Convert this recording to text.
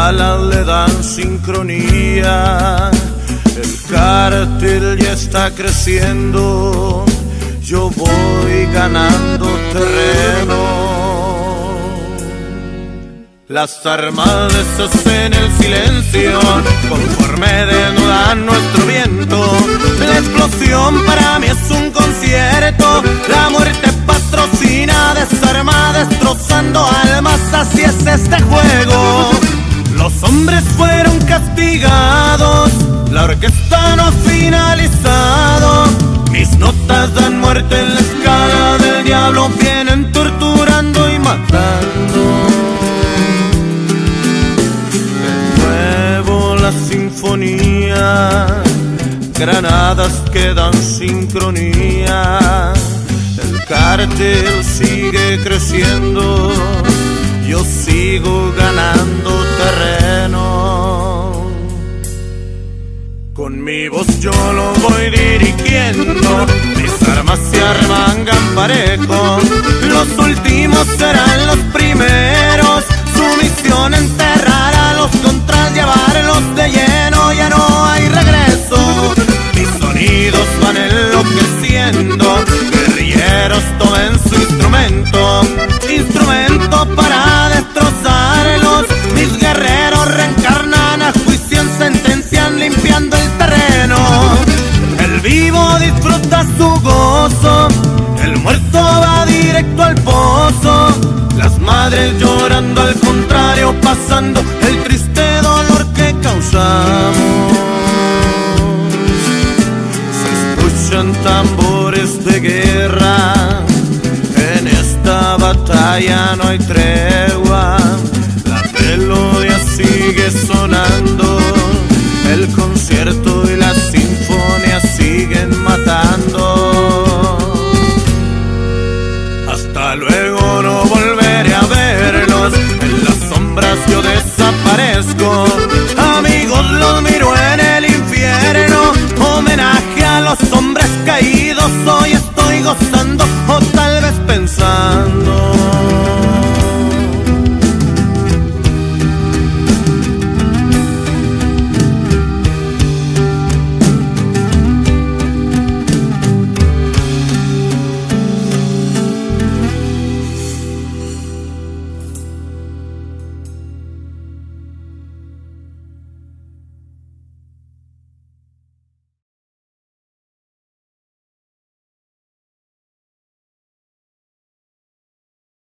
balas le dan sincronía. El cártel ya está creciendo, yo voy ganando terreno. Las armas deshacen el silencio conforme desnudan nuestro viento. La explosión para mí es un concierto, la muerte patrocina, desarma destrozando almas, así es este juego. Los hombres fueron castigados, la orquesta no ha finalizado. Mis notas dan muerte en la escala del diablo, vienen torturando y matando. La sinfonía, granadas que dan sincronía. El cártel sigue creciendo, yo sigo ganando terreno. Con mi voz yo lo voy dirigiendo, mis armas se arremangan parejo. Los últimos serán los primeros, su misión enterrar a los contras, llevarlos de lleno, ya no hay regreso. Mis sonidos van enloqueciendo, guerrilleros tomen su instrumento, instrumento para destrozarlos. Mis guerreros reencarnan, ajuician, sentencian, limpiando el terreno. El vivo disfruta su gozo, el muerto va directo al pozo. Las madres llorando al contrario, pasando el triste dolor que causamos. Se escuchan tambores de guerra, en esta batalla no hay tregua. La melodía sigue sonando, el concierto y la sinfonía siguen matando. Hasta luego, no volveré a verlos, en las sombras yo desaparezco. Amigos, los miro en el infierno, homenaje a los hombres caídos, soy